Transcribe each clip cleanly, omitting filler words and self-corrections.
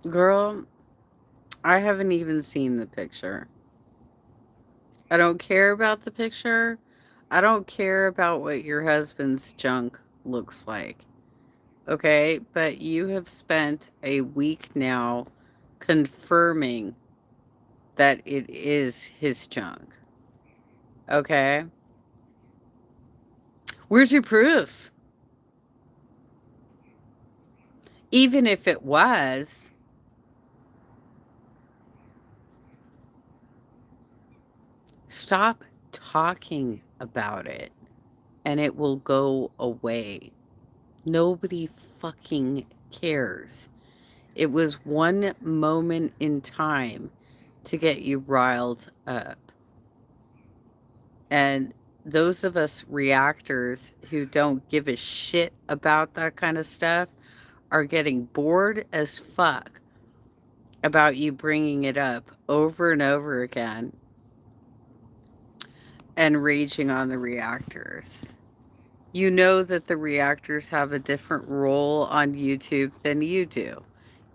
Girl, I haven't even seen the picture. I don't care about the picture. I don't care about what your husband's junk looks like. Okay? But you have spent a week now confirming that it is his junk. Okay? Where's your proof? Even if it was, stop talking about it and it will go away. Nobody fucking cares. It was one moment in time to get you riled up. And those of us reactors who don't give a shit about that kind of stuff are getting bored as fuck about you bringing it up over and over again and raging on the reactors. You know that the reactors have a different role on YouTube than you do.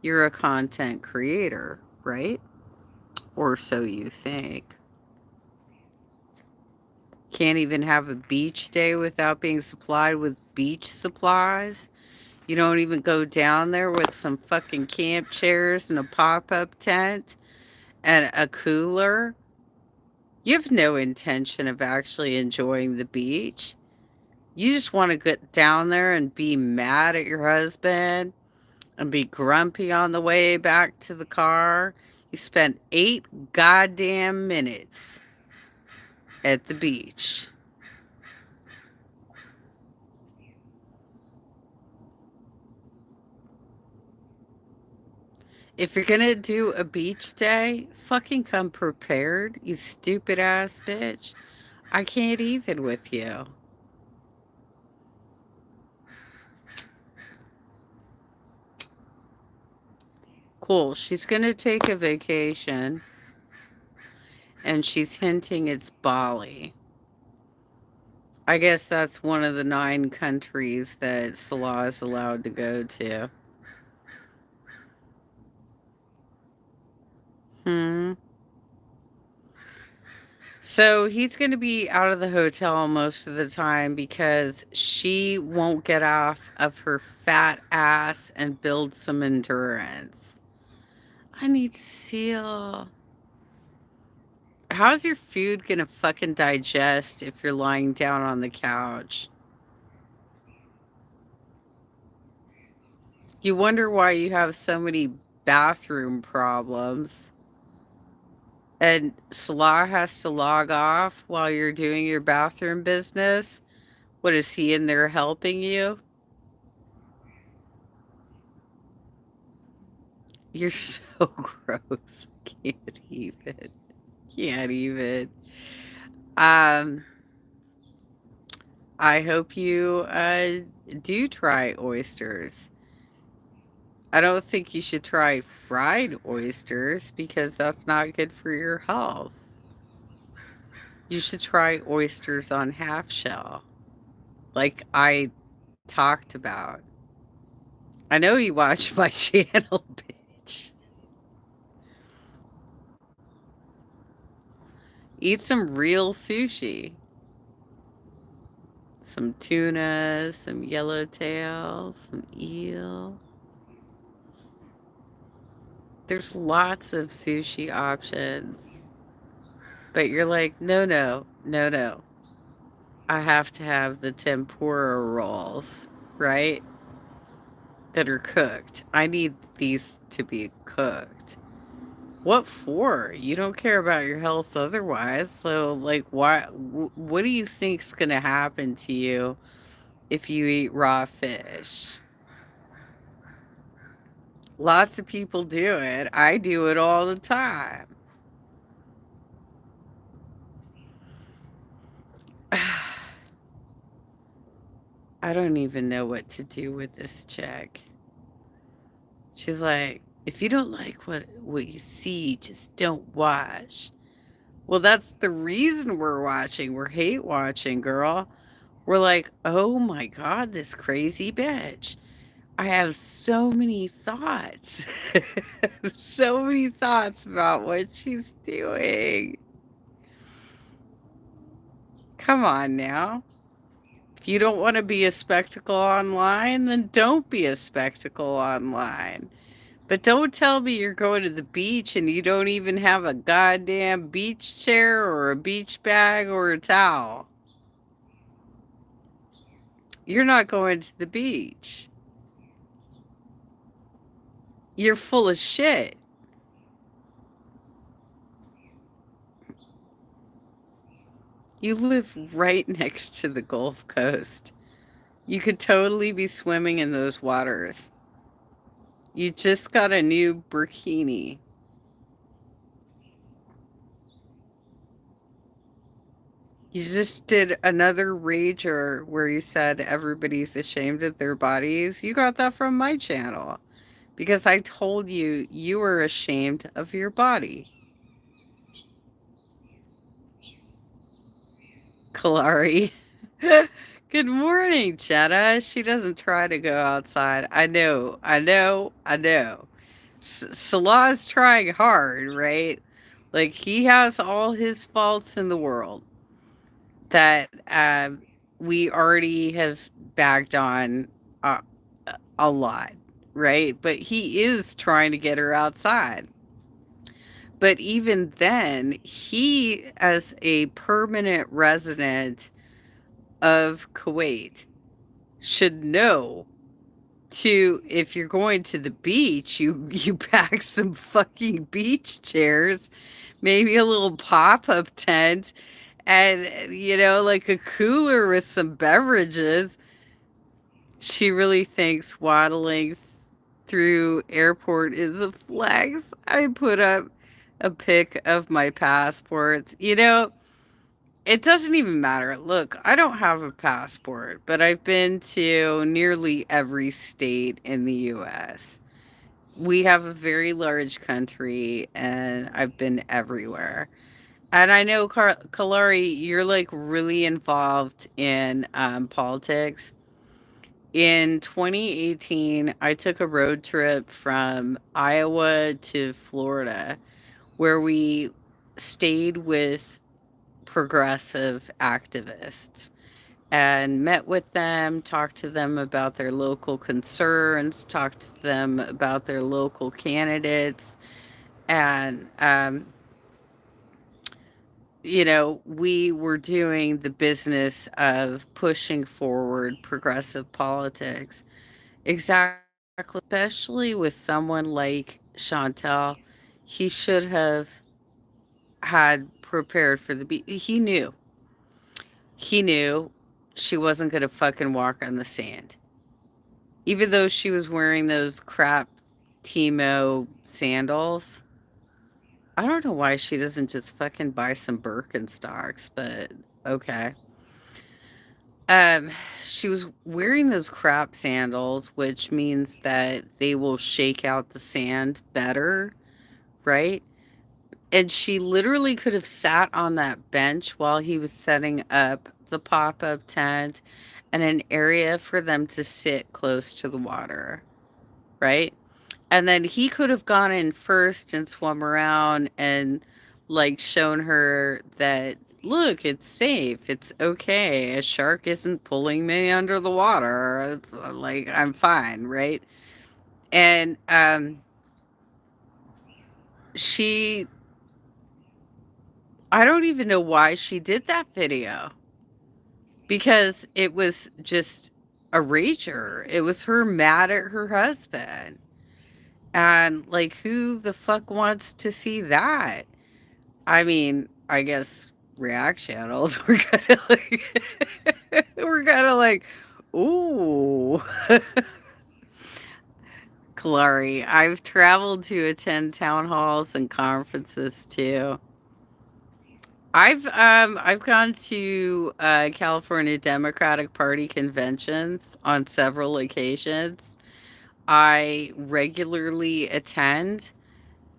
You're a content creator, right? Or so you think. Can't even have a beach day without being supplied with beach supplies. You don't even go down there with some fucking camp chairs and a pop up tent and a cooler. You have no intention of actually enjoying the beach. You just want to get down there and be mad at your husband and be grumpy on the way back to the car. You spent 8 goddamn minutes at the beach. If you're gonna do a beach day, fucking come prepared, you stupid ass bitch. I can't even with you. Cool. She's gonna take a vacation and she's hinting it's Bali. I guess that's one of the 9 countries that Salah is allowed to go to. Hmm. So he's going to be out of the hotel most of the time because she won't get off of her fat ass and build some endurance. I need to seal. How's your food going to fucking digest if you're lying down on the couch? You wonder why you have so many bathroom problems. And Salah has to log off while you're doing your bathroom business. What is he in there helping you? You're so gross. Can't even. Can't even. Um, I hope you do try oysters. I don't think you should try fried oysters because that's not good for your health. You should try oysters on half shell, like I talked about. I know you watch my channel, bitch. Eat some real sushi. Some tuna, some yellowtail, some eel. There's lots of sushi options. But you're like, no, no, no, no. I have to have the tempura rolls, right? That are cooked. I need these to be cooked. What for? You don't care about your health otherwise. So, like, why? What do you think's gonna happen to you if you eat raw fish? Lots of people do it. I do it all the time. I don't even know what to do with this chick. She's like, if you don't like what you see, just don't watch. Well, that's the reason we're watching. We're hate watching, girl. We're like, oh my god, this crazy bitch. I have so many thoughts. So many thoughts about what she's doing. Come on now. If you don't want to be a spectacle online, then don't be a spectacle online. But don't tell me you're going to the beach and you don't even have a goddamn beach chair or a beach bag or a towel. You're not going to the beach. You're full of shit. You live right next to the Gulf Coast. You could totally be swimming in those waters. You just got a new bikini. You just did another rager where you said everybody's ashamed of their bodies. You got that from my channel because I told you you were ashamed of your body. Kalari. Good morning, Jenna. She doesn't try to go outside. I know, I know, I know. Salah's trying hard, right? Like he has all his faults in the world that we already have bagged on uh, a lot, right? But he is trying to get her outside. But even then, he, as a permanent resident of Kuwait, should know to if you're going to the beach, you pack some fucking beach chairs, maybe a little pop-up tent, and like a cooler with some beverages. She really thinks waddling through airport is a flex. I put up a pic of my passports. It doesn't even matter. Look, I don't have a passport, but I've been to nearly every state in the US. We have a very large country and I've been everywhere. And I know, Kalari, you're like really involved in politics. In 2018, I took a road trip from Iowa to Florida where we stayed with progressive activists and met with them, talked to them about their local concerns, talked to them about their local candidates. And, we were doing the business of pushing forward progressive politics. Exactly. Especially with someone like Chantel, he should have had prepared for he knew. He knew she wasn't going to fucking walk on the sand. Even though she was wearing those crap Timo sandals. I don't know why she doesn't just fucking buy some Birkenstocks, but okay. Um, she was wearing those crap sandals, which means that they will shake out the sand better, right? And she literally could have sat on that bench while he was setting up the pop-up tent and an area for them to sit close to the water, right? And then he could have gone in first and swum around and like shown her that look, it's safe. It's okay. A shark isn't pulling me under the water. It's like I'm fine, right? And she I don't even know why she did that video because it was just a rager. It was her mad at her husband. And like who the fuck wants to see that? I mean, I guess React channels were kind of like we're kind of like, ooh. Kalari, I've traveled to attend town halls and conferences too. I've gone to California Democratic Party conventions on several occasions. I regularly attend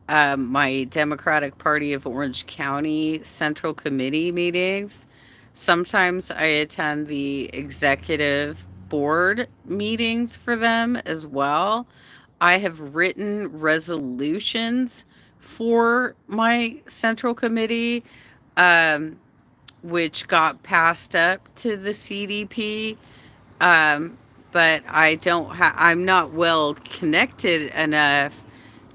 my Democratic Party of Orange County Central Committee meetings. Sometimes I attend the executive board meetings for them as well. I have written resolutions for my central committee, um, which got passed up to the CDP. Um, but I'm not well connected enough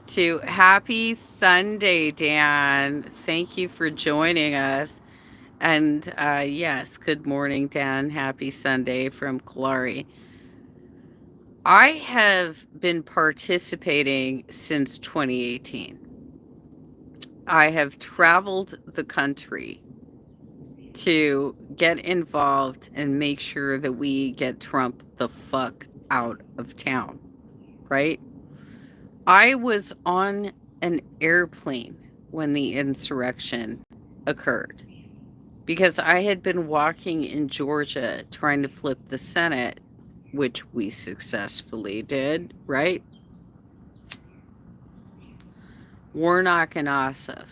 to. Happy Sunday, Dan. Thank you for joining us. And yes, good morning, Dan. Happy Sunday from Kalari. I have been participating since 2018. I have traveled the country to get involved and make sure that we get Trump the fuck out of town, right? I was on an airplane when the insurrection occurred because I had been walking in Georgia trying to flip the Senate, which we successfully did, right? Warnock and Ossoff.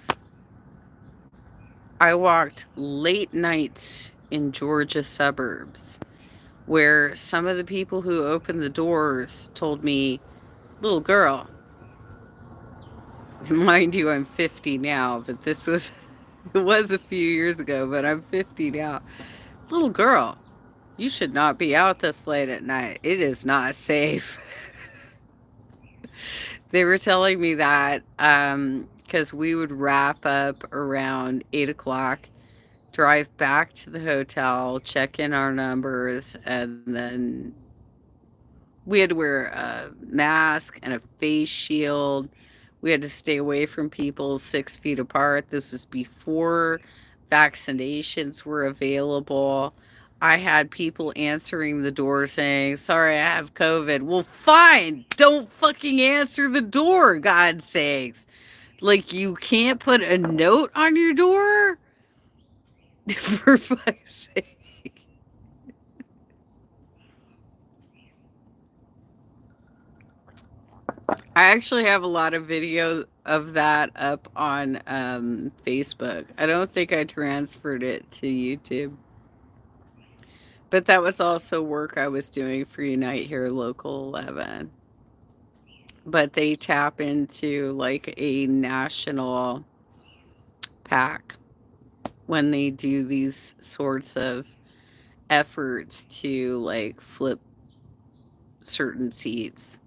I walked late nights in Georgia suburbs where some of the people who opened the doors told me, little girl, mind you, I'm 50 now, but this was, it was a few years ago, but I'm 50 now. Little girl, you should not be out this late at night. It is not safe. They were telling me that because we would wrap up around 8 o'clock, drive back to the hotel, check in our numbers, and then we had to wear a mask and a face shield. We had to stay away from people 6 feet apart. This is before vaccinations were available. I had people answering the door saying, sorry, I have COVID. Well, fine. Don't fucking answer the door, God's sakes. Like, you can't put a note on your door? For fuck's sake. I actually have a lot of video of that up on Facebook. I don't think I transferred it to YouTube. But that was also work I was doing for Unite Here Local 11. But they tap into like a national pack when they do these sorts of efforts to like flip certain seats.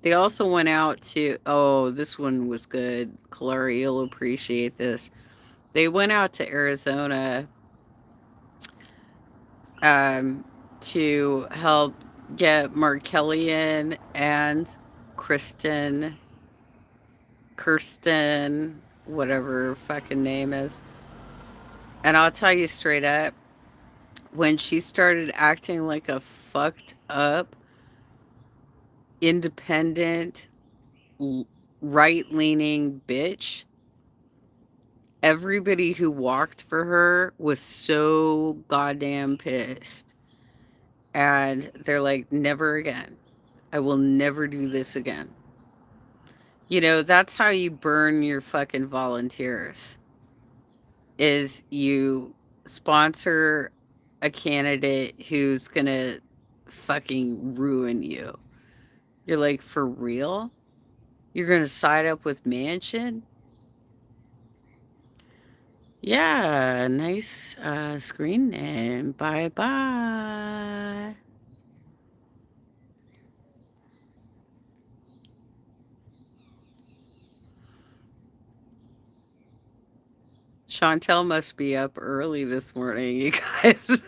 They also went out to, oh, this one was good. Kalari, you'll appreciate this. They went out to Arizona um, to help get Markellian and Kristen, whatever her fucking name is. And I'll tell you straight up, when she started acting like a fucked up, independent, right leaning bitch, everybody who walked for her was so goddamn pissed. And they're like, never again. I will never do this again. You know, that's how you burn your fucking volunteers. Is you sponsor a candidate who's gonna fucking ruin you. You're like, for real? You're gonna side up with Manchin? Yeah, nice screen name. Bye bye. Chantel must be up early this morning, you guys.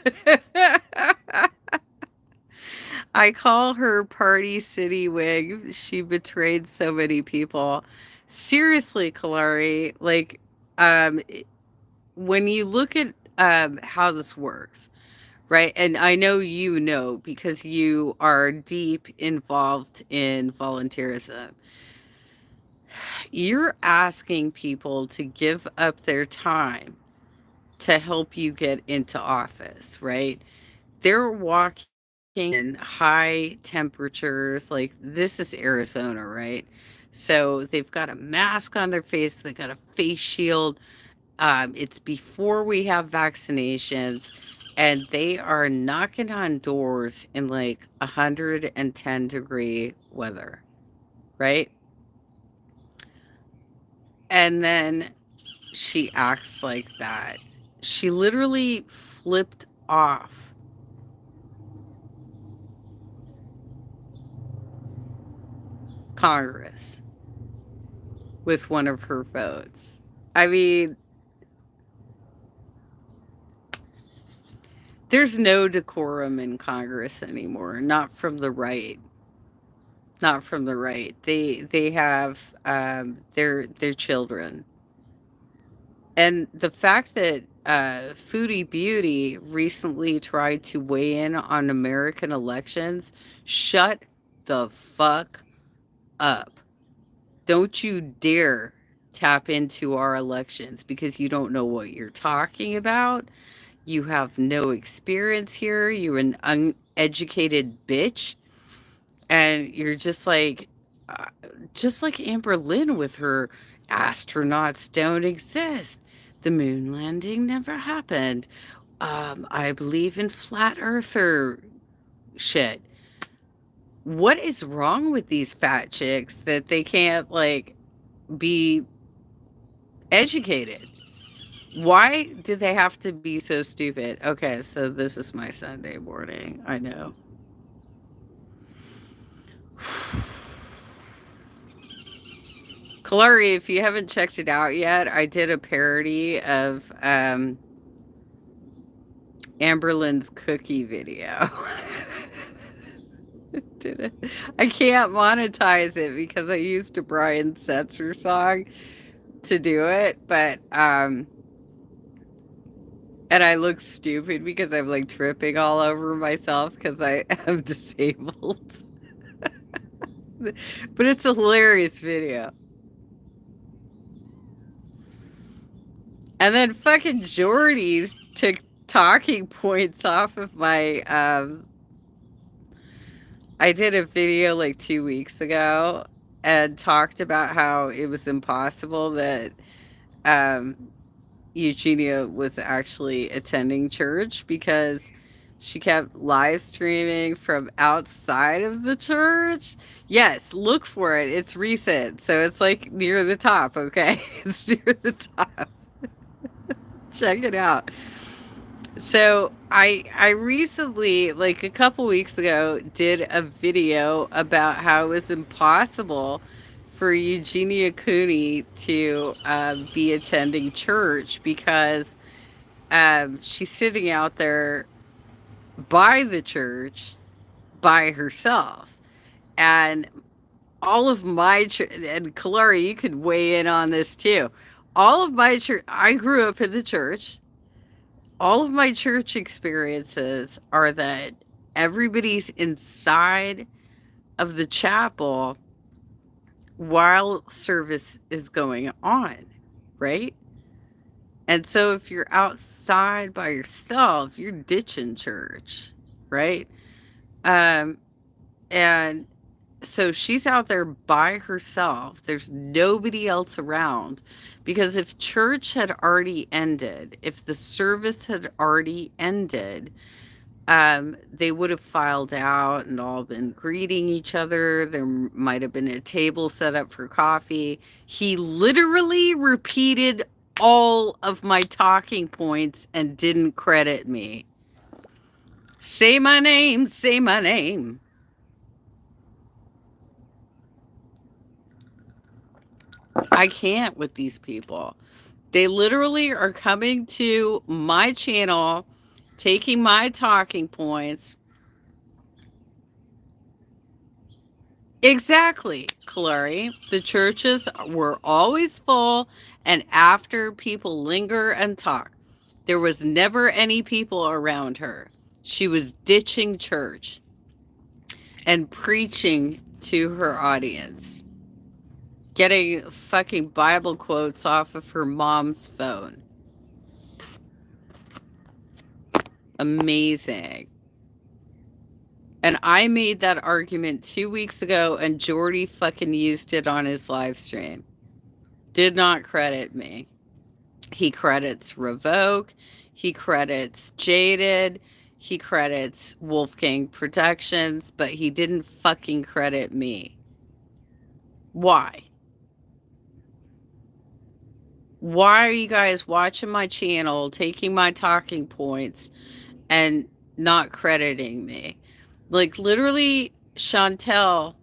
I call her Party City Wig. She betrayed so many people. Seriously, Kalari, like, um, when you look at how this works, right? And I know you know because you are deep involved in volunteerism. You're asking people to give up their time to help you get into office, right? They're walking in high temperatures. Like, this is Arizona, right? So they've got a mask on their face, they got a face shield. It's before we have vaccinations. and they are knocking on doors in like 110-degree weather, right? And then she acts like that. She literally flipped off Congress with one of her votes. I mean, there's no decorum in Congress anymore, not from the right. Not from the right. They have their children. And the fact that Foodie Beauty recently tried to weigh in on American elections, shut the fuck up. Don't you dare tap into our elections because you don't know what you're talking about. You have no experience here. You're an uneducated bitch. And you're uh, just like Amber Lynn with her astronauts don't exist. The moon landing never happened. I believe in flat earther shit. What is wrong with these fat chicks that they can't like be educated? Why do they have to be so stupid? Okay, so this is my Sunday morning. I know. Kalari, if you haven't checked it out yet, I did a parody of Amberlynn's cookie video. Did it? I can't monetize it because I used a Brian Setzer song to do it, but and I look stupid because I'm like tripping all over myself because I am disabled. But it's a hilarious video. And then fucking Jordy's took talking points off of my I did a video like 2 weeks ago and talked about how it was impossible that um Eugenia was actually attending church because she kept live streaming from outside of the church. Yes, look for it. It's recent. So it's like near the top, okay? It's near the top. Check it out. So I recently, like a couple weeks ago, did a video about how it was impossible for Eugenia Cooney to be attending church because she's sitting out there by the church by herself. And all of my church, and Kalari, you could weigh in on this too. All of my church, I grew up in the church. All of my church experiences are that everybody's inside of the chapel while service is going on, right? And so if you're outside by yourself, you're ditching church, right? Um, and so she's out there by herself. There's nobody else around because if church had already ended, if the service had already ended, they would have filed out and all been greeting each other. There might have been a table set up for coffee. He literally repeated all of my talking points and didn't credit me. Say my name, say my name. I can't with these people. They literally are coming to my channel, taking my talking points. Exactly, Clary. The churches were always full, and after people linger and talk, there was never any people around her. She was ditching church and preaching to her audience, getting fucking Bible quotes off of her mom's phone. Amazing. And I made that argument 2 weeks ago, and Jordy fucking used it on his live stream. Did not credit me. He credits Revoke. He credits Jaded. He credits Wolfgang Productions, but he didn't fucking credit me. Why? Why are you guys watching my channel, taking my talking points, and not crediting me? Like, literally, Chantel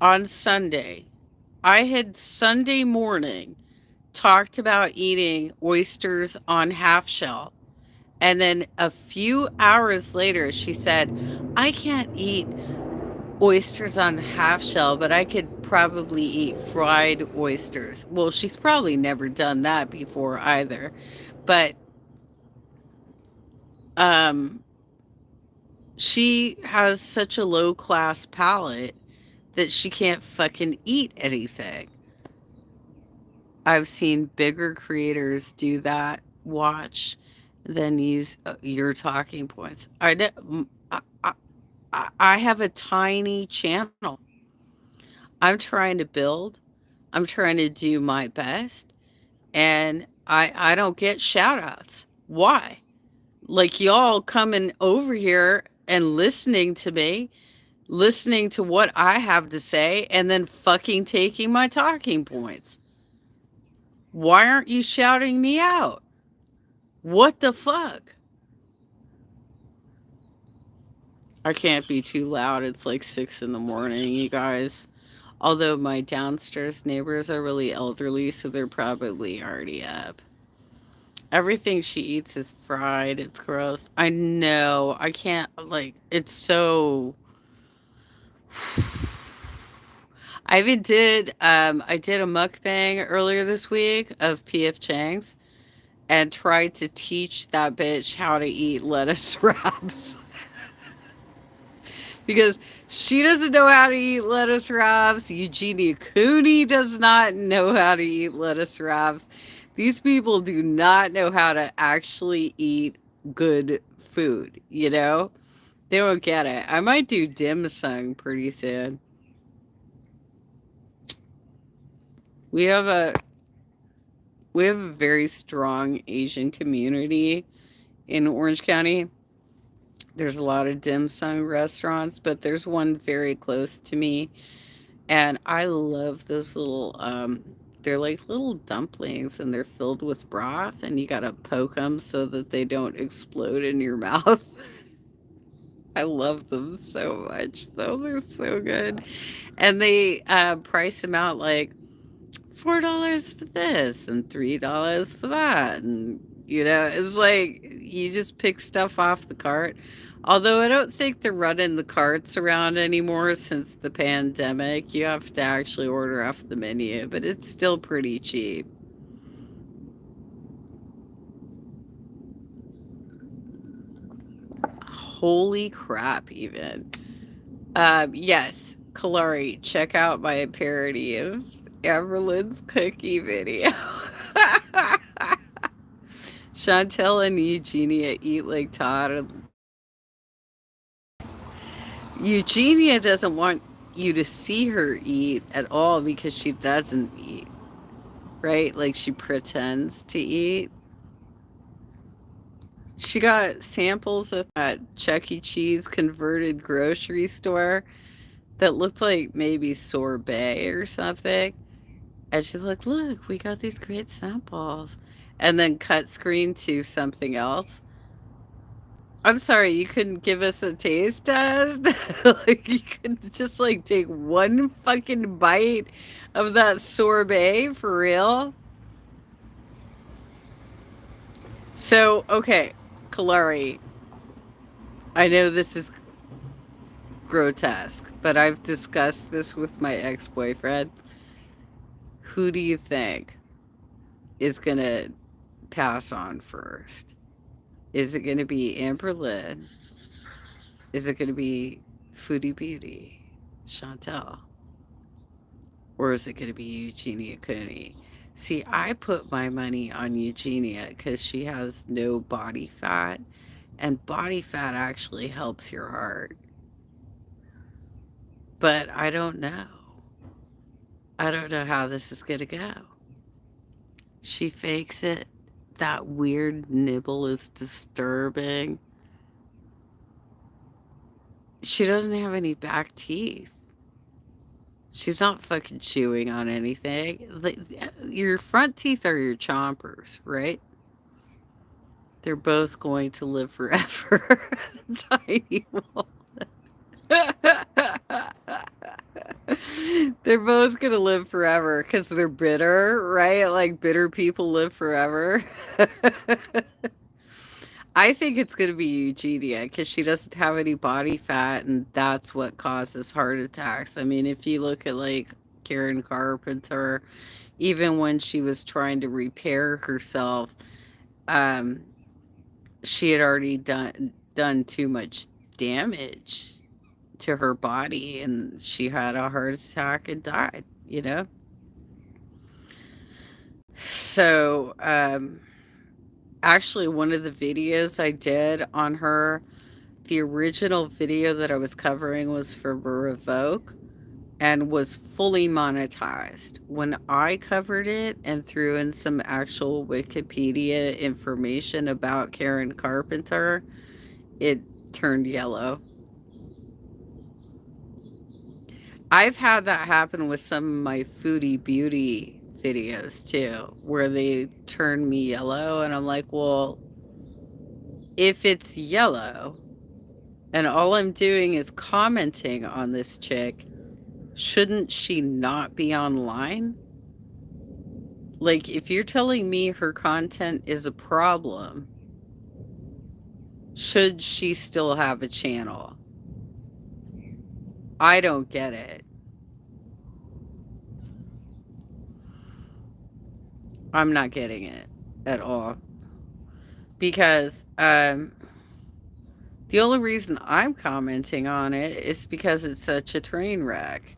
on Sunday, I had Sunday morning talked about eating oysters on half shell. And then a few hours later, she said, I can't eat oysters on half shell, but I could probably eat fried oysters. Well, she's probably never done that before either. But um, she has such a low class palate that she can't fucking eat anything. I've seen bigger creators do that. Watch, then use your talking points. I have a tiny channel. I'm trying to build. I'm trying to do my best, and I don't get shout outs. Why? Like y'all coming over here and listening to me, listening to what I have to say, and then fucking taking my talking points. Why aren't you shouting me out? What the fuck? I can't be too loud. It's like 6 in the morning, you guys. Although my downstairs neighbors are really elderly, so they're probably already up. Everything she eats is fried. It's gross. I know. I can't, like, it's so. I did a mukbang earlier this week of PF Chang's and tried to teach that bitch how to eat lettuce wraps. Because she doesn't know how to eat lettuce wraps. Eugenia Cooney does not know how to eat lettuce wraps. These people do not know how to actually eat good food, you know? They don't get it. I might do dim sum pretty soon. We have a we have a very strong Asian community in Orange County. There's a lot of dim sum restaurants, but there's one very close to me. And I love those little, they're like little dumplings and they're filled with broth and you gotta poke them so that they don't explode in your mouth. I love them so much though. They're so good. And they price them out like $4 for this and $3 for that. And, you know, it's like you just pick stuff off the cart. Although I don't think they're running the carts around anymore since the pandemic. You have to actually order off the menu, but it's still pretty cheap. Holy crap, even. Yes, Kalari, check out my parody of Everlynn's cookie video. Chantel and Eugenia eat like Todd. Eugenia doesn't want you to see her eat at all because she doesn't eat, right? Like she pretends to eat. She got samples of that Chuck E. Cheese converted grocery store that looked like maybe sorbet or something. And she's like, look, we got these great samples. And then cut screen to something else. I'm sorry, you couldn't give us a taste test? Like, you could just, like, take one fucking bite of that sorbet for real? So, okay, Kalari, I know this is grotesque, but I've discussed this with my ex boyfriend. Who do you think is gonna pass on first? Is it gonna be Amber Lynn? Is it gonna be Foodie Beauty, Chantel? Or is it going to be Eugenia Cooney? See, I put my money on Eugenia because she has no body fat, and body fat actually helps your heart. But I don't know. I don't know how this is going to go. She fakes it. That weird nibble is disturbing. She doesn't have any back teeth. She's not fucking chewing on anything. Your front teeth are your chompers, right? They're both going to live forever. Tiny Wolf. They're both gonna live forever because they're bitter, right? Like bitter people live forever. I think it's gonna be Eugenia because she doesn't have any body fat, and that's what causes heart attacks. I mean, if you look at like Karen Carpenter, even when she was trying to repair herself, um, she had already done too much damage to her body, and she had a heart attack and died. So, actually, one of the videos I did on her, the original video that I was covering was for Revoke and was fully monetized. When I covered it and threw in some actual Wikipedia information about Karen Carpenter, it turned yellow. I've had that happen with some of my Foodie Beauty videos too, where they turn me yellow, and I'm like, well, if it's yellow and all I'm doing is commenting on this chick, shouldn't she not be online? Like, if you're telling me her content is a problem, should she still have a channel? I don't get it. I'm not getting it at all. Because the only reason I'm commenting on it is because it's such a train wreck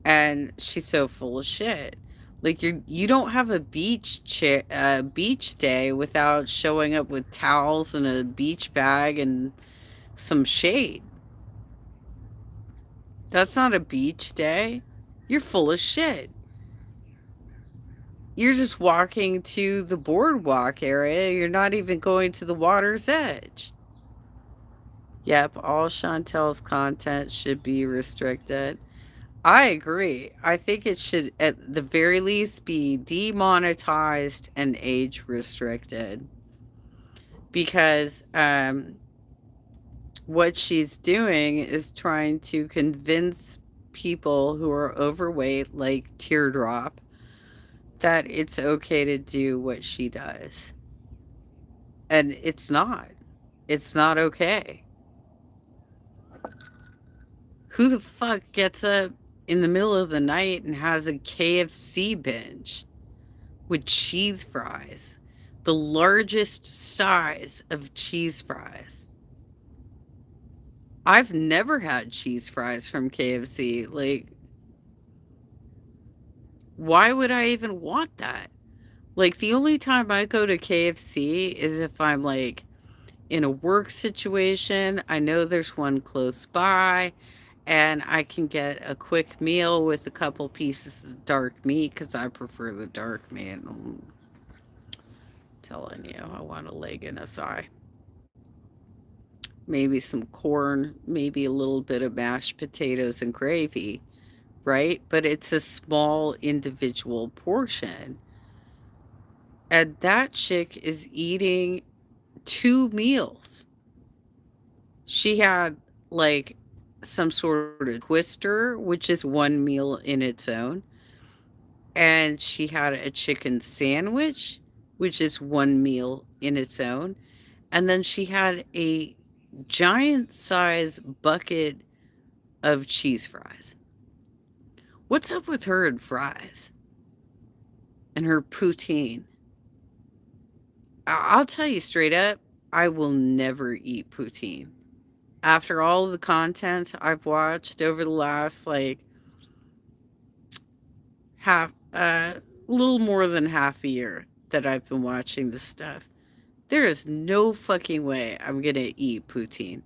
and she's so full of shit. Like you don't have a beach day without showing up with towels and a beach bag and some shade. That's not a beach day. You're full of shit. You're just walking to the boardwalk area. You're not even going to the water's edge. Yep, all Chantel's content should be restricted. I agree. I think it should, at the very least, be demonetized and age restricted because what she's doing is trying to convince people who are overweight, like Teardrop, that it's okay to do what she does. And it's not. It's not okay. Who the fuck gets up in the middle of the night and has a KFC binge with cheese fries? The largest size of cheese fries. I've never had cheese fries from KFC. Like, why would I even want that? Like, the only time I go to KFC is if I'm like in a work situation. I know there's one close by and I can get a quick meal with a couple pieces of dark meat because I prefer the dark meat. I'm telling you, I want a leg and a thigh. Maybe some corn, maybe a little bit of mashed potatoes and gravy, right? But it's a small individual portion. And that chick is eating two meals. She had like some sort of twister, which is one meal in its own. And she had a chicken sandwich, which is one meal in its own. And then she had a giant size bucket of cheese fries. What's up with her and fries and her poutine? I'll tell you straight up, I will never eat poutine. After all of the content I've watched over the last like half, little more than half a year that I've been watching this stuff, there is no fucking way I'm gonna eat poutine.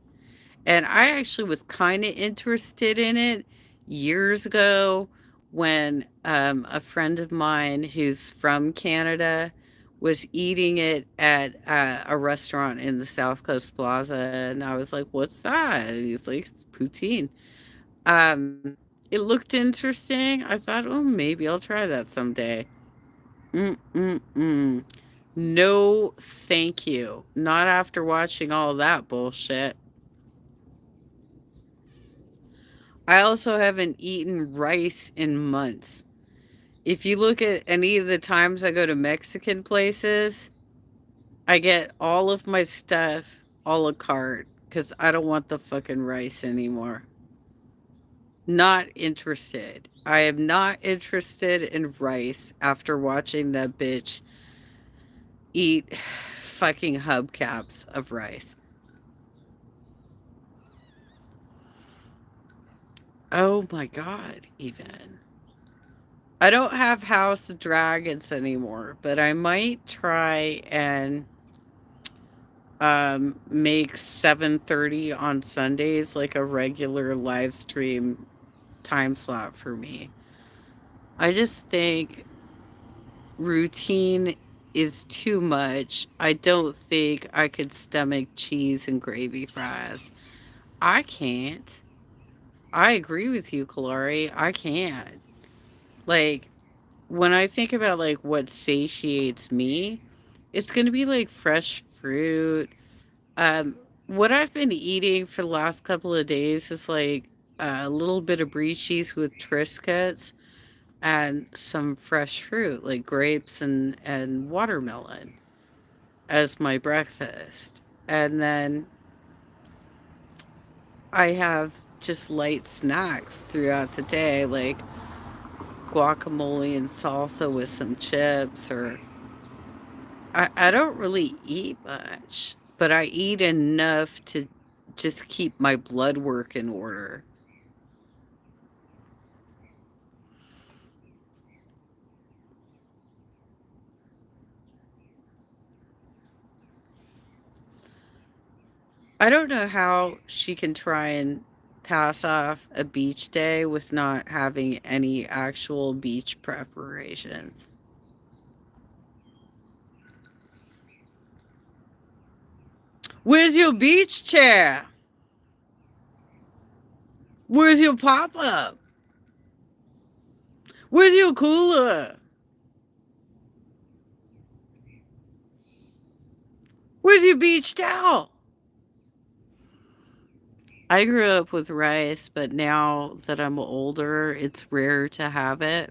And I actually was kind of interested in it years ago when a friend of mine who's from Canada was eating it at a restaurant in the South Coast Plaza, and I was like, "What's that?" And he's like, "It's poutine." It looked interesting. I thought, "Oh, maybe I'll try that someday." Mm-mm-mm. No, thank you. Not after watching all that bullshit. I also haven't eaten rice in months. If you look at any of the times I go to Mexican places, I get all of my stuff a la carte because I don't want the fucking rice anymore. Not interested. I am not interested in rice after watching that bitch eat fucking hubcaps of rice. Oh my god, even. I don't have House of Dragons anymore, but I might try and make 7:30 on Sundays like a regular live stream time slot for me. I just think routine is too much. I don't think I could stomach cheese and gravy fries. I can't. I agree with you, Kalari. I can't. Like, when I think about like what satiates me, it's going to be like fresh fruit. Um, what I've been eating for the last couple of days is like a little bit of brie cheese with Triscuits and some fresh fruit like grapes and watermelon as my breakfast. And then I have just light snacks throughout the day like guacamole and salsa with some chips or I don't really eat much, but I eat enough to just keep my blood work in order. I don't know how she can try and pass off a beach day with not having any actual beach preparations. Where's your beach chair? Where's your pop up? Where's your cooler? Where's your beach towel? I grew up with rice, but now that I'm older, it's rare to have it.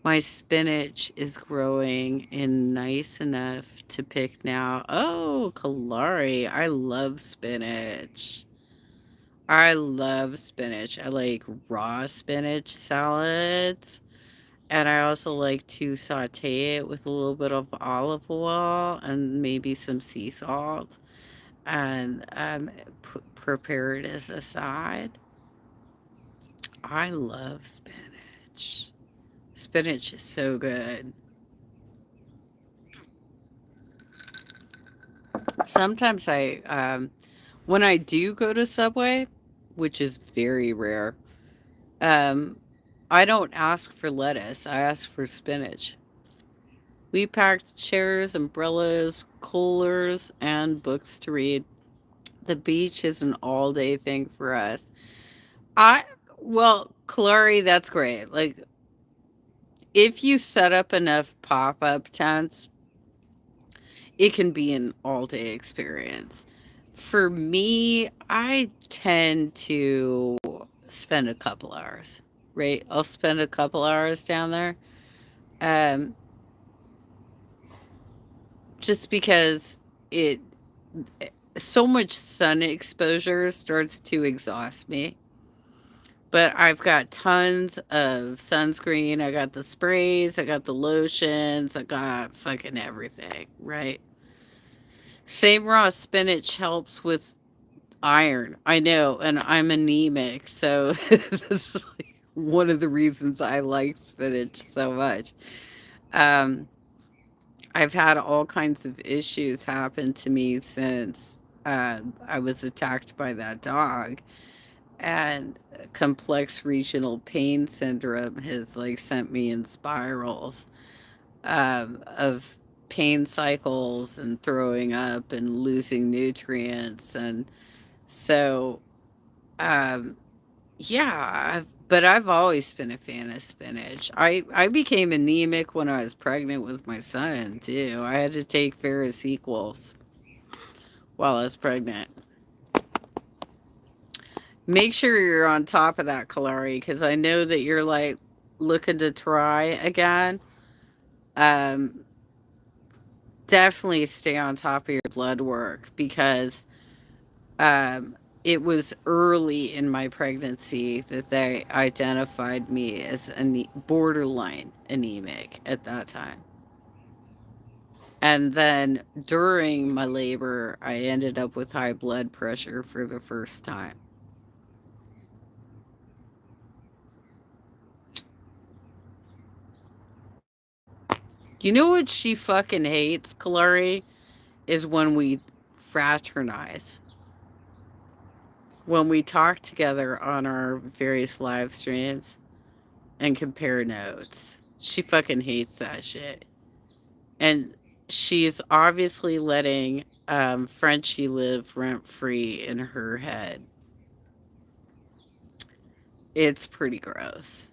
My spinach is growing and nice enough to pick now. Oh, Kalari. I love spinach. I love spinach. I like raw spinach salads. And I also like to saute it with a little bit of olive oil and maybe some sea salt and prepare it as a side. I love spinach. Spinach is so good. Sometimes when I do go to Subway, which is very rare, um, I don't ask for lettuce. I ask for spinach. We packed chairs, umbrellas, coolers, and books to read. The beach is an all day thing for us. I, well, Clary, that's great. Like, if you set up enough pop up tents, it can be an all day experience. For me, I tend to spend a couple hours, right? I'll spend a couple hours down there. Um, just because it so much sun exposure starts to exhaust me. But I've got tons of sunscreen. I got the sprays, I got the lotions, I got fucking everything, right? Same raw spinach helps with iron. I know, and I'm anemic, so this is like one of the reasons I like spinach so much. Um, I've had all kinds of issues happen to me since I was attacked by that dog. and complex regional pain syndrome has like sent me in spirals of pain cycles and throwing up and losing nutrients. And so, um, yeah, but I've always been a fan of spinach. I became anemic when I was pregnant with my son, too. I had to take ferrous equals while I was pregnant. Make sure you're on top of that, Kalari, because I know that you're like looking to try again. Um, Definitely stay on top of your blood work because it was early in my pregnancy that they identified me as borderline anemic at that time. And then during my labor, I ended up with high blood pressure for the first time. You know what she fucking hates, Kalari? Is when we fraternize. When we talk together on our various live streams and compare notes. She fucking hates that shit. And she's obviously letting Frenchie live rent free in her head. It's pretty gross.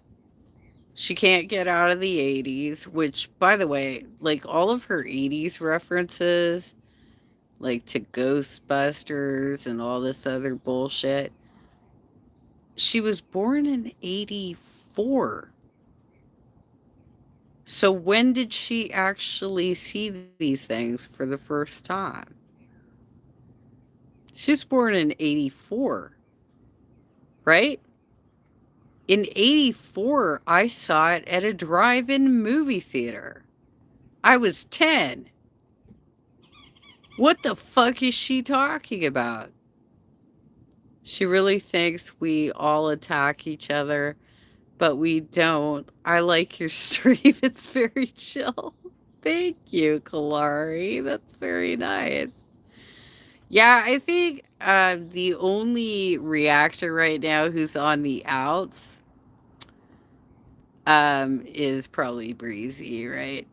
She can't get out of the 80s, which, by the way, like all of her 80s references, like to Ghostbusters and all this other bullshit, she was born in 84. So when did she actually see these things for the first time? She was born in 84, right? In 84, I saw it at a drive in movie theater. I was 10. What the fuck is she talking about? She really thinks we all attack each other, but we don't. I like your stream. It's very chill. Thank you, Kalari. That's very nice. Yeah, I think the only reactor right now who's on the outs is probably Breezy, right?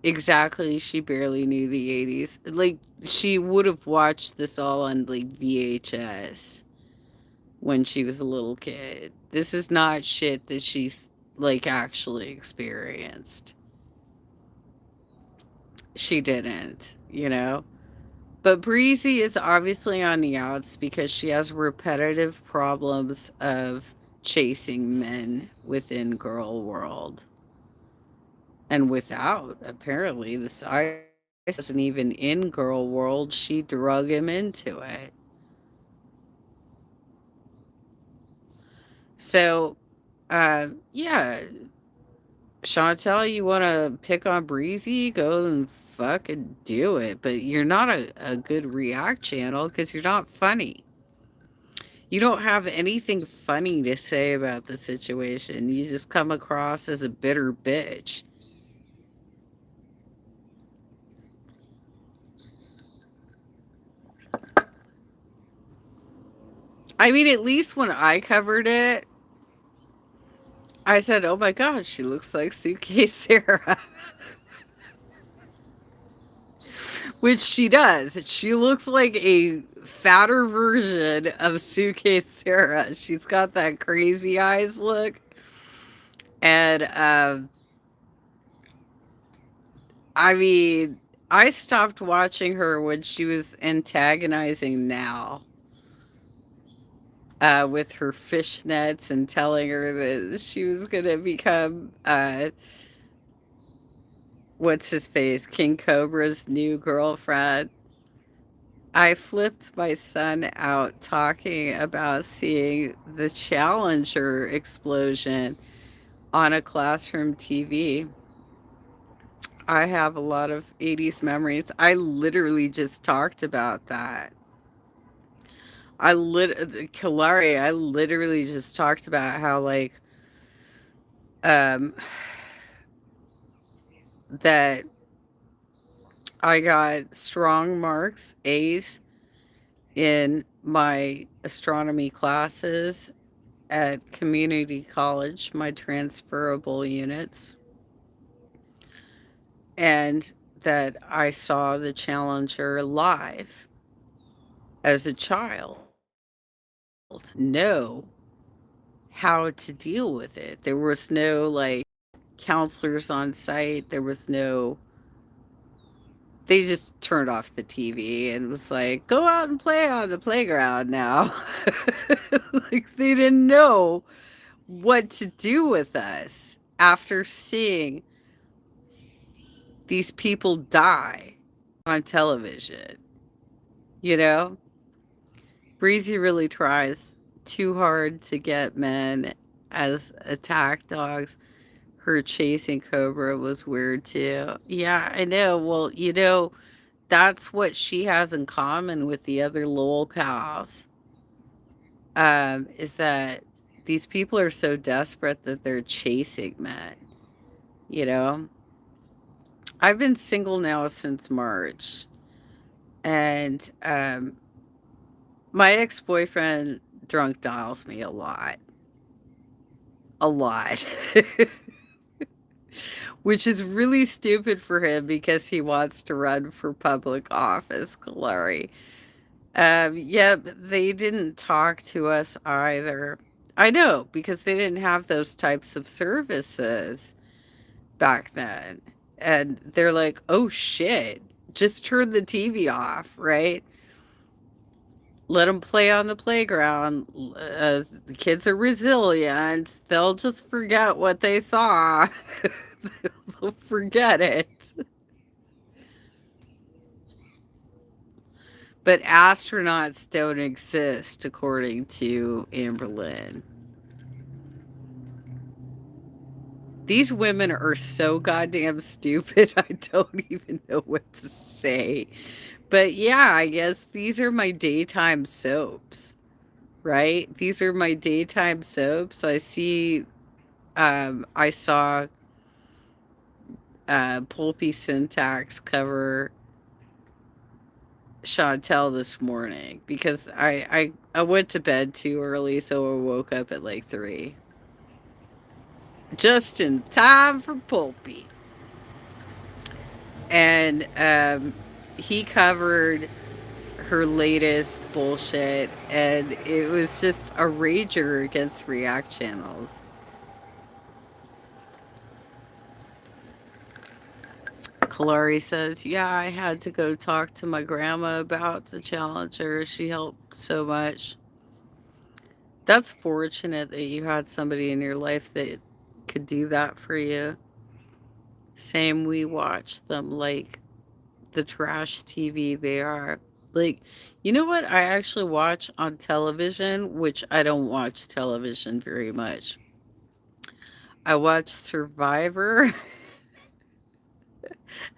Exactly. She barely knew the 80s. Like, she would have watched this all on like VHS when she was a little kid. This is not shit that she's like actually experienced. She didn't, you know? But Breezy is obviously on the outs because she has repetitive problems of chasing men within girl world. And without, apparently, the size wasn't even in girl world. She drug him into it. So, yeah, Chantel, you want to pick on Breezy? Go and fucking do it. But you're not a good React channel because you're not funny. You don't have anything funny to say about the situation. You just come across as a bitter bitch. I mean, at least when I covered it, I said, "Oh my god, she looks like Suitcase Sarah," which she does. She looks like a fatter version of Suitcase Sarah. She's got that crazy eyes look, and I mean, I stopped watching her when she was antagonizing Now. With her fishnets and telling her that she was gonna become what's his face, King Cobra's new girlfriend. I flipped my son out talking about seeing the Challenger explosion on a classroom TV. I have a lot of 80s memories. I literally just talked about that. Kalari, I literally just talked about how like um that I got strong marks, A's, in my astronomy classes at community college, my transferable units, and that I saw the Challenger live as a child, know how to deal with it. There was no like counselors on site. There was no, they just turned off the TV and was like, go out and play on the playground now. Like they didn't know what to do with us after seeing these people die on television. You know, Breezy really tries too hard to get men as attack dogs. Her chasing Cobra was weird too. Yeah, I know. Well, that's what she has in common with the other lol cows. Is that these people are so desperate that they're chasing men. You know, I've been single now since March, and my ex boyfriend drunk dials me a lot, which is really stupid for him because he wants to run for public office, Kalari. Yeah, but they didn't talk to us either. I know, because they didn't have those types of services back then. And they're like, oh shit, just turn the TV off, right? Let them play on the playground. The kids are resilient. They'll just forget what they saw. They'll forget it. But astronauts don't exist, according to Amberlynn. These women are so goddamn stupid. I don't even know what to say. But yeah, I guess these are my daytime soaps, right? These are my daytime soaps. I saw Pulpy Syntax cover Chantel this morning because I went to bed too early, so I woke up at like 3. Just in time for Pulpy. And he covered her latest bullshit, and it was just a rager against React channels. Kalari says, yeah, I had to go talk to my grandma about the Challenger. She helped so much. That's fortunate that you had somebody in your life that could do that for you. Same, we watched them like the trash TV they are. Like, you know what I actually watch on television, which I don't watch television very much. I watch Survivor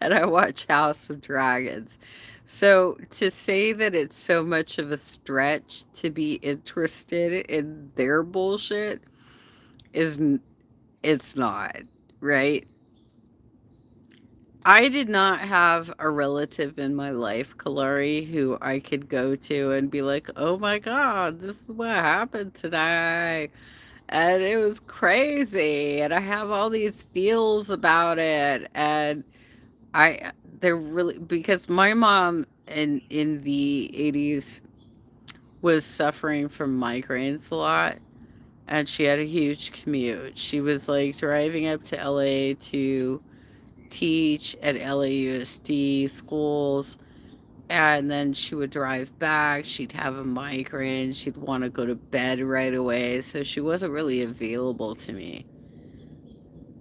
and I watch House of Dragons. So to say that it's so much of a stretch to be interested in their bullshit is it's not, right? I did not have a relative in my life, Kalari, who I could go to and be like, oh my God, this is what happened today. And it was crazy. And I have all these feels about it. And I, they're really, because my mom in the 80s was suffering from migraines a lot. And she had a huge commute. She was like driving up to LA to teach at LAUSD schools, and then she would drive back. She'd have a migraine. She'd want to go to bed right away. So she wasn't really available to me.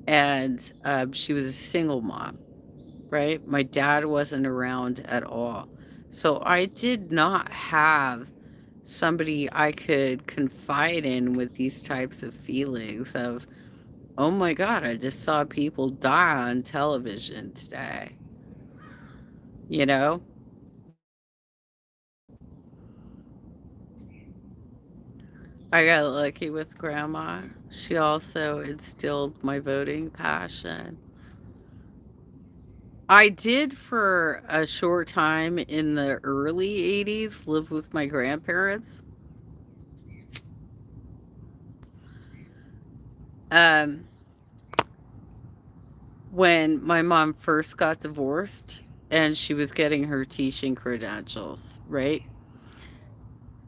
And she was a single mom, right? My dad wasn't around at all. So I did not have somebody I could confide in with these types of feelings of, oh my God, I just saw people die on television today. You know? I got lucky with grandma. She also instilled my voting passion. I did for a short time in the early 80s live with my grandparents. Um, when my mom first got divorced and she was getting her teaching credentials, right?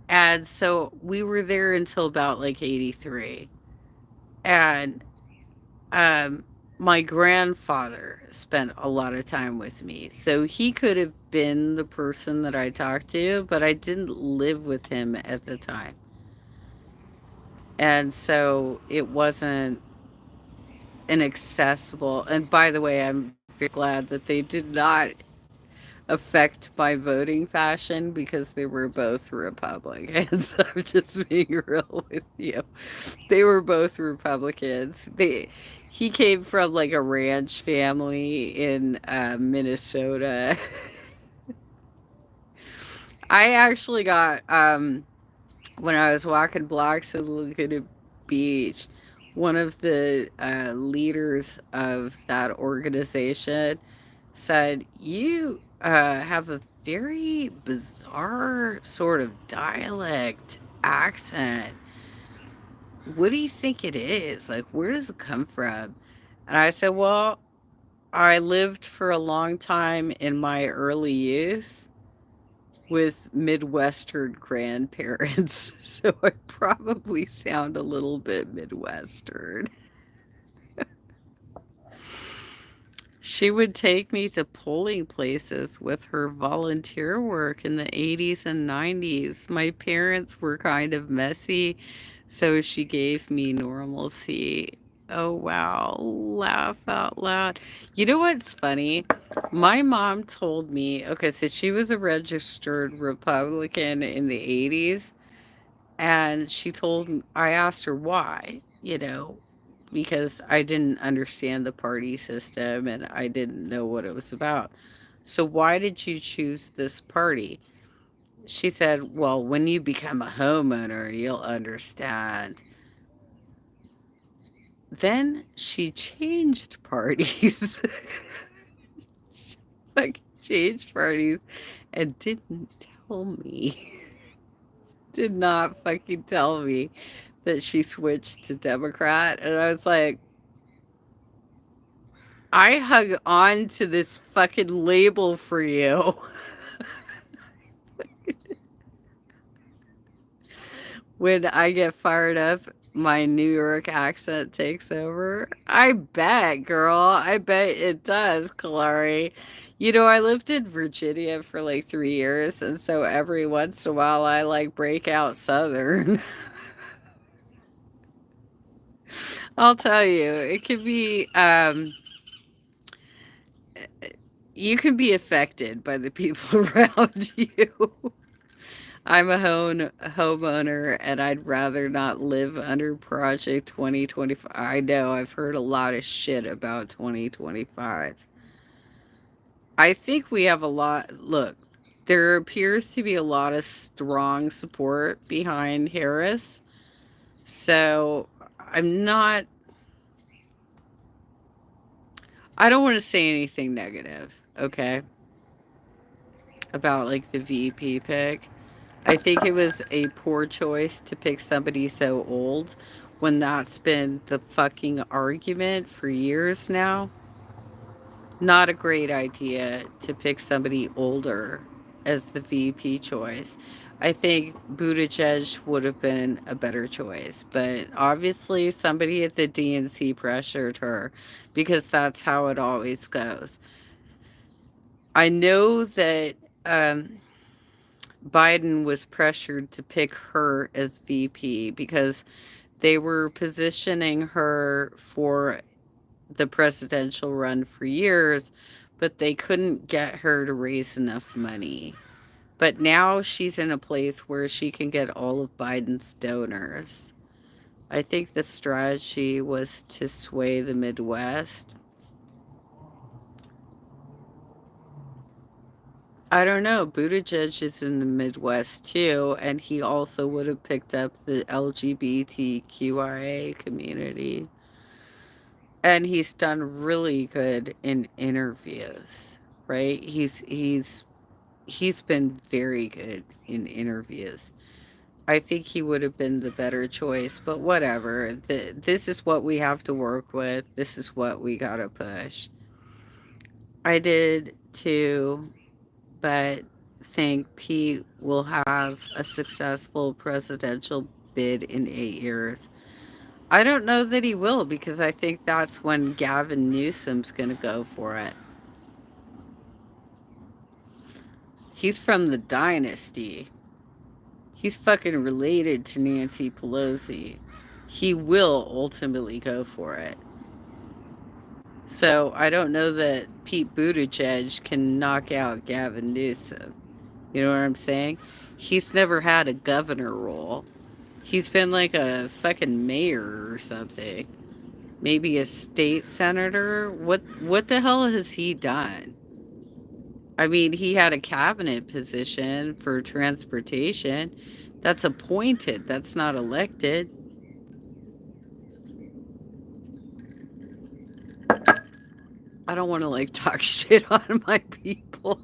And so we were there until about like 83. And um, my grandfather spent a lot of time with me. So he could have been the person that I talked to, but I didn't live with him at the time. And so it wasn't inaccessible. And by the way, I'm very glad that they did not affect my voting fashion because they were both Republicans. I'm just being real with you. They were both Republicans. He came from like a ranch family in Minnesota. I actually got when I was walking blocks in Laguna Beach, one of the leaders of that organization said, "You have a very bizarre sort of dialect accent. What do you think it is? Like, where does it come from?" And I said, "Well, I lived for a long time in my early youth with Midwestern grandparents, so I probably sound a little bit Midwestern." She would take me to polling places with her volunteer work in the 80s and 90s. My parents were kind of messy, so she gave me normalcy. Oh, wow. Laugh out loud. You know what's funny? My mom told me, okay, so she was a registered Republican in the 80s. And she told me, I asked her why, because I didn't understand the party system and I didn't know what it was about. So, why did you choose this party? She said, well, when you become a homeowner, you'll understand. Then she changed parties. Like, changed parties and didn't tell me. Did not fucking tell me that she switched to Democrat. And I was like, I hung on to this fucking label for you. When I get fired up, my New York accent takes over. I bet, girl. I bet it does, Kalari. I lived in Virginia for like 3 years, and so every once in a while I like break out Southern. I'll tell you, it can be you can be affected by the people around you. I'm a homeowner and I'd rather not live under Project 2025. I know I've heard a lot of shit about 2025. I think we have a lot. Look, there appears to be a lot of strong support behind Harris. So I'm not, I don't want to say anything negative, okay, about like the VP pick. I think it was a poor choice to pick somebody so old when that's been the fucking argument for years now. Not a great idea to pick somebody older as the VP choice. I think Buttigieg would have been a better choice, but obviously somebody at the DNC pressured her because that's how it always goes. I know that um, Biden was pressured to pick her as VP because they were positioning her for the presidential run for years, but they couldn't get her to raise enough money. But now she's in a place where she can get all of Biden's donors. I think the strategy was to sway the Midwest. I don't know. Buttigieg is in the Midwest too, and he also would have picked up the LGBTQIA community. and he's done really good in interviews, right? He's been very good in interviews. I think he would have been the better choice, but whatever. This is what we have to work with. This is what we gotta push. I did too, but think Pete will have a successful presidential bid in 8 years. I don't know that he will because I think that's when Gavin Newsom's going to go for it. He's from the dynasty. He's fucking related to Nancy Pelosi. He will ultimately go for it. So I don't know that Pete Buttigieg can knock out Gavin Newsom. You know what I'm saying? He's never had a governor role. He's been like a fucking mayor or something. Maybe a state senator. What the hell has he done? I mean, he had a cabinet position for transportation. That's appointed. That's not elected. I don't want to like talk shit on my people.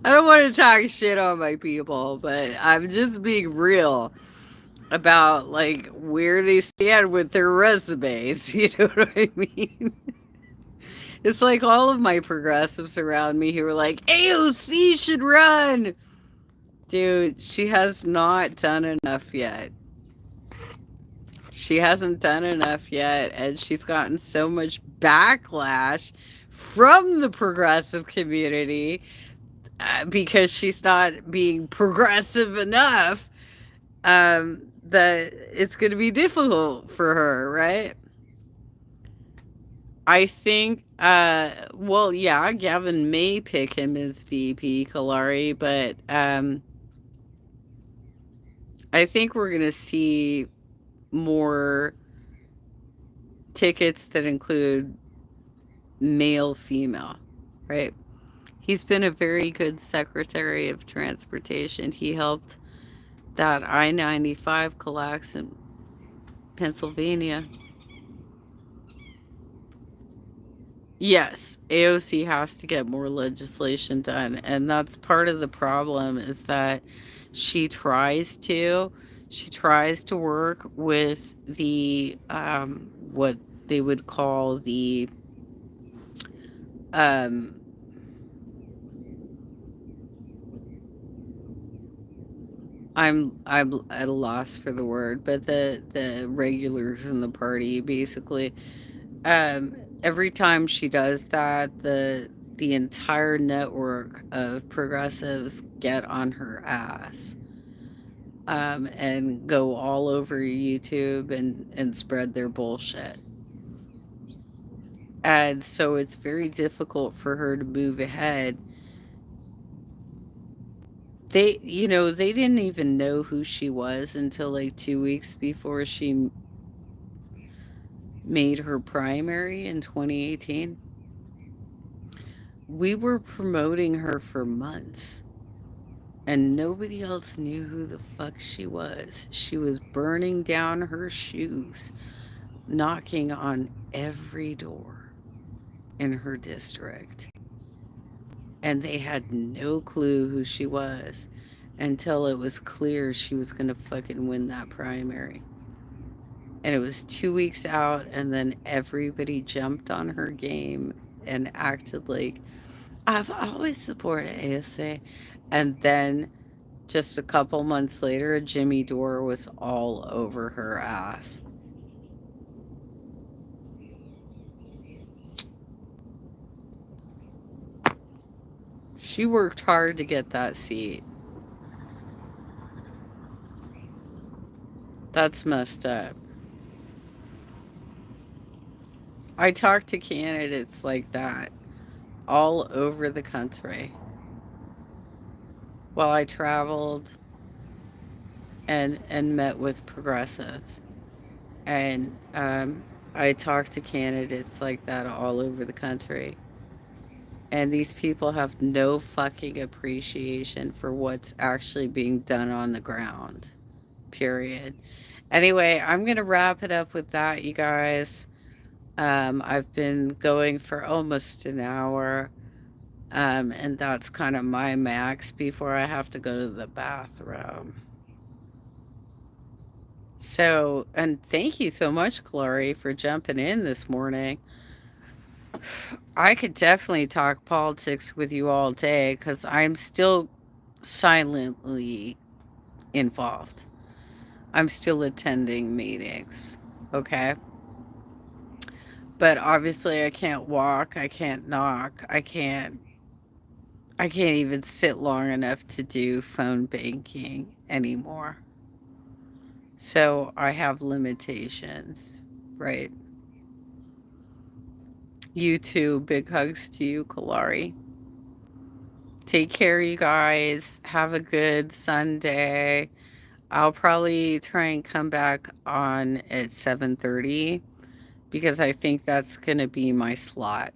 I don't want to talk shit on my people, but I'm just being real about like where they stand with their resumes. You know what I mean? It's like all of my progressives around me who are like, AOC should run. Dude, she has not done enough yet. She hasn't done enough yet, and she's gotten so much backlash from the progressive community because she's not being progressive enough that it's going to be difficult for her, right? I think, well, yeah, Gavin may pick him as VP, Kalari, but I think we're going to see more tickets that include male, female, right? He's been a very good Secretary of Transportation. He helped that I 95 collapse in Pennsylvania. Yes, AOC has to get more legislation done, and that's part of the problem is that she tries to she tries to work with the what they would call the um I'm at a loss for the word, but the regulars in the party basically. Every time she does that, the entire network of progressives get on her ass, and go all over YouTube and spread their bullshit. And so it's very difficult for her to move ahead. They didn't even know who she was until like 2 weeks before she made her primary in 2018. We were promoting her for months and nobody else knew who the fuck she was. She was burning down her shoes, knocking on every door in her district. And they had no clue who she was until it was clear she was going to fucking win that primary. And it was 2 weeks out, and then everybody jumped on her game and acted like, I've always supported ASA. And then just a couple months later, Jimmy Dore was all over her ass. She worked hard to get that seat. That's messed up. I talked to candidates like that all over the country while I traveled and met with progressives. And I talked to candidates like that all over the country. And these people have no fucking appreciation for what's actually being done on the ground. Period. Anyway, I'm going to wrap it up with that, you guys. I've been going for almost an hour, and that's kind of my max before I have to go to the bathroom. So, and thank you so much, Glory, for jumping in this morning. I could definitely talk politics with you all day because I'm still silently involved. I'm still attending meetings. Okay. But obviously I can't walk, I can't knock, I can't even sit long enough to do phone banking anymore. So I have limitations, right? You too. Big hugs to you, Kalari. Take care, you guys. Have a good Sunday. I'll probably try and come back on at 7:30 because I think that's going to be my slot.